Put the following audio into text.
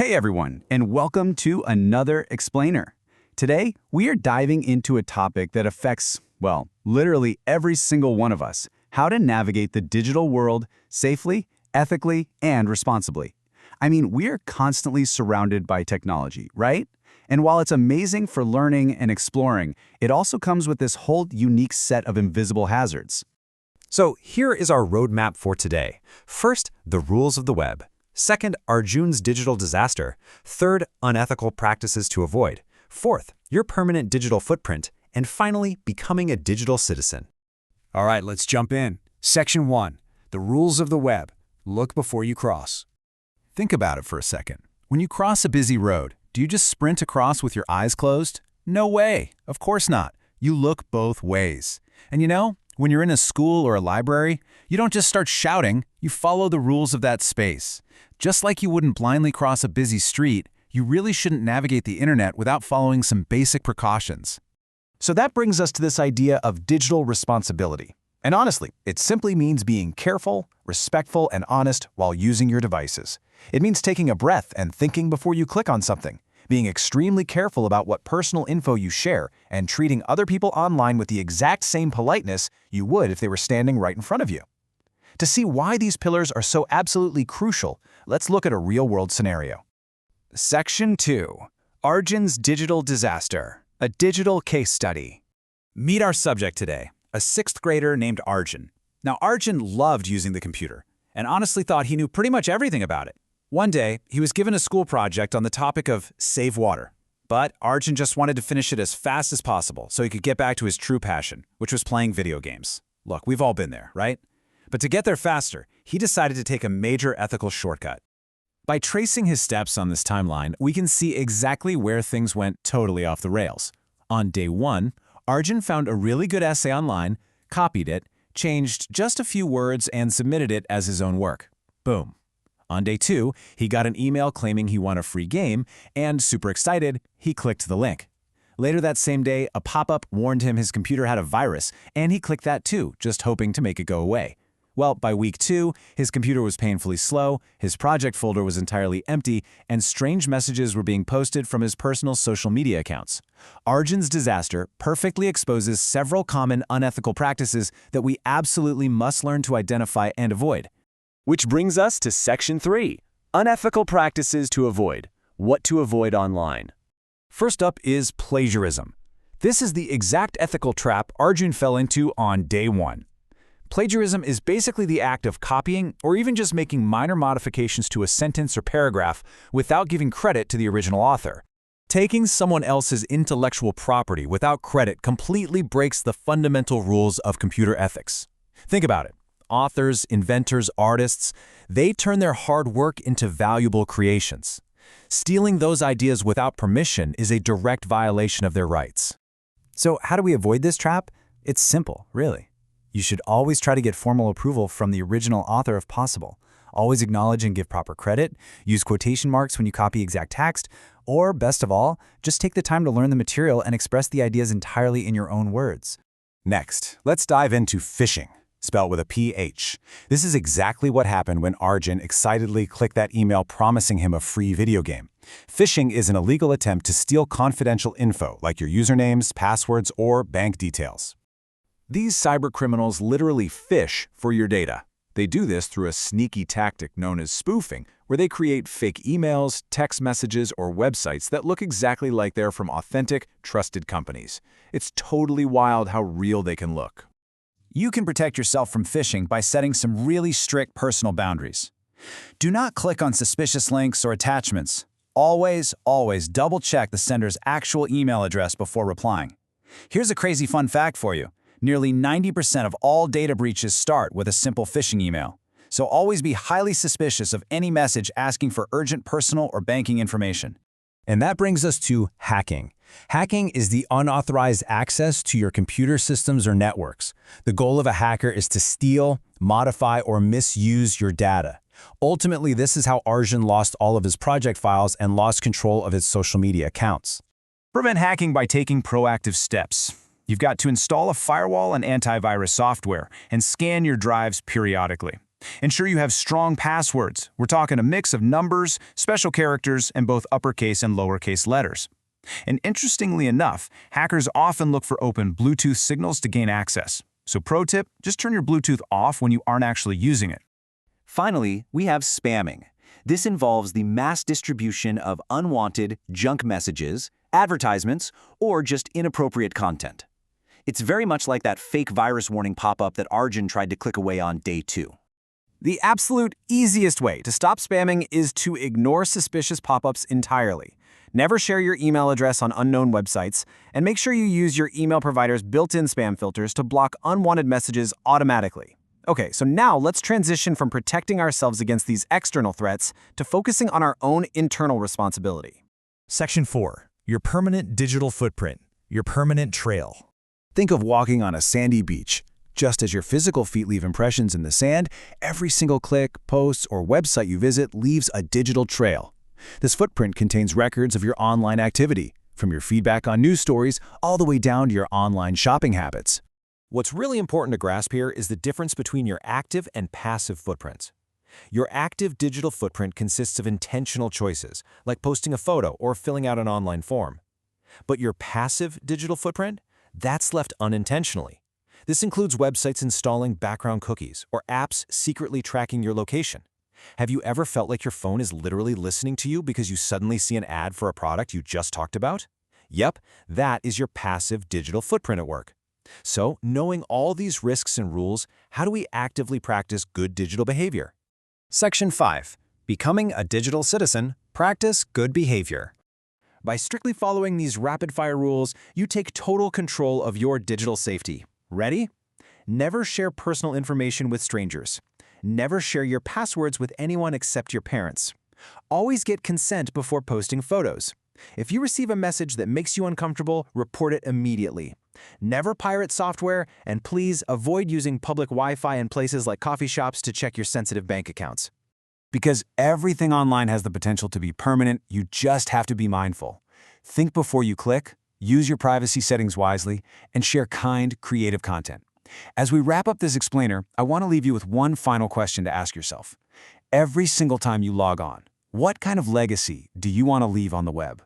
Hey everyone, and welcome to another Explainer. Today, we are diving into a topic that affects, well, literally every single one of us: how to navigate the digital world safely, ethically, and responsibly. I mean, we are constantly surrounded by technology, right? And while it's amazing for learning and exploring, it also comes with this whole unique set of invisible hazards. So here is our roadmap for today. First, the rules of the web. Second, Arjun's digital disaster. Third, unethical practices to avoid. Fourth, your permanent digital footprint. And finally, becoming a digital citizen. All right, let's jump in. Section 1, the rules of the web. Look before you cross. Think about it for a second. When you cross a busy road, do you just sprint across with your eyes closed? No way. Of course not. You look both ways. And you know, when you're in a school or a library, you don't just start shouting, you follow the rules of that space. Just like you wouldn't blindly cross a busy street, you really shouldn't navigate the internet without following some basic precautions. So that brings us to this idea of digital responsibility. And honestly, it simply means being careful, respectful, and honest while using your devices. It means taking a breath and thinking before you click on something, being extremely careful about what personal info you share, and treating other people online with the exact same politeness you would if they were standing right in front of you. To see why these pillars are so absolutely crucial, let's look at a real-world scenario. Section 2. Arjun's digital disaster, a digital case study. Meet our subject today, a 6th grader named Arjun. Now, Arjun loved using the computer and honestly thought he knew pretty much everything about it. One day, he was given a school project on the topic of save water. But Arjun just wanted to finish it as fast as possible so he could get back to his true passion, which was playing video games. Look, we've all been there, right? But to get there faster, he decided to take a major ethical shortcut. By tracing his steps on this timeline, we can see exactly where things went totally off the rails. On day 1, Arjun found a really good essay online, copied it, changed just a few words, and submitted it as his own work. Boom. On day 2, he got an email claiming he won a free game, and super excited, he clicked the link. Later that same day, a pop-up warned him his computer had a virus, and he clicked that too, just hoping to make it go away. Well, by week 2, his computer was painfully slow, his project folder was entirely empty, and strange messages were being posted from his personal social media accounts. Arjun's disaster perfectly exposes several common unethical practices that we absolutely must learn to identify and avoid. Which brings us to Section 3, unethical practices to avoid. What to avoid online. First up is plagiarism. This is the exact ethical trap Arjun fell into on day 1. Plagiarism is basically the act of copying or even just making minor modifications to a sentence or paragraph without giving credit to the original author. Taking someone else's intellectual property without credit completely breaks the fundamental rules of computer ethics. Think about it. Authors, inventors, artists, they turn their hard work into valuable creations. Stealing those ideas without permission is a direct violation of their rights. So how do we avoid this trap? It's simple, really. You should always try to get formal approval from the original author if possible. Always acknowledge and give proper credit, use quotation marks when you copy exact text, or best of all, just take the time to learn the material and express the ideas entirely in your own words. Next, let's dive into phishing, spelled with a PH. This is exactly what happened when Arjun excitedly clicked that email promising him a free video game. Phishing is an illegal attempt to steal confidential info like your usernames, passwords, or bank details. These cybercriminals literally fish for your data. They do this through a sneaky tactic known as spoofing, where they create fake emails, text messages, or websites that look exactly like they're from authentic, trusted companies. It's totally wild how real they can look. You can protect yourself from phishing by setting some really strict personal boundaries. Do not click on suspicious links or attachments. Always double-check the sender's actual email address before replying. Here's a crazy fun fact for you. Nearly 90% of all data breaches start with a simple phishing email. So always be highly suspicious of any message asking for urgent personal or banking information. And that brings us to hacking. Hacking is the unauthorized access to your computer systems or networks. The goal of a hacker is to steal, modify, or misuse your data. Ultimately, this is how Arjun lost all of his project files and lost control of his social media accounts. Prevent hacking by taking proactive steps. You've got to install a firewall and antivirus software and scan your drives periodically. Ensure you have strong passwords. We're talking a mix of numbers, special characters, and both uppercase and lowercase letters. And interestingly enough, hackers often look for open Bluetooth signals to gain access. So pro tip, just turn your Bluetooth off when you aren't actually using it. Finally, we have spamming. This involves the mass distribution of unwanted junk messages, advertisements, or just inappropriate content. It's very much like that fake virus warning pop-up that Arjun tried to click away on day 2. The absolute easiest way to stop spamming is to ignore suspicious pop-ups entirely. Never share your email address on unknown websites, and make sure you use your email provider's built-in spam filters to block unwanted messages automatically. Okay, so now let's transition from protecting ourselves against these external threats to focusing on our own internal responsibility. Section 4. Your permanent digital footprint. Your permanent trail. Think of walking on a sandy beach. Just as your physical feet leave impressions in the sand, every single click, post, or website you visit leaves a digital trail. This footprint contains records of your online activity, from your feedback on news stories all the way down to your online shopping habits. What's really important to grasp here is the difference between your active and passive footprints. Your active digital footprint consists of intentional choices, like posting a photo or filling out an online form. But your passive digital footprint? That's left unintentionally. This includes websites installing background cookies or apps secretly tracking your location. Have you ever felt like your phone is literally listening to you because you suddenly see an ad for a product you just talked about? Yep, that is your passive digital footprint at work. So, knowing all these risks and rules, how do we actively practice good digital behavior? Section 5. Becoming a digital citizen, practice good behavior. By strictly following these rapid-fire rules, you take total control of your digital safety. Ready? Never share personal information with strangers. Never share your passwords with anyone except your parents. Always get consent before posting photos. If you receive a message that makes you uncomfortable, report it immediately. Never pirate software, and please avoid using public Wi-Fi in places like coffee shops to check your sensitive bank accounts. Because everything online has the potential to be permanent, you just have to be mindful. Think before you click, use your privacy settings wisely, and share kind, creative content. As we wrap up this explainer, I want to leave you with one final question to ask yourself. Every single time you log on, what kind of legacy do you want to leave on the web?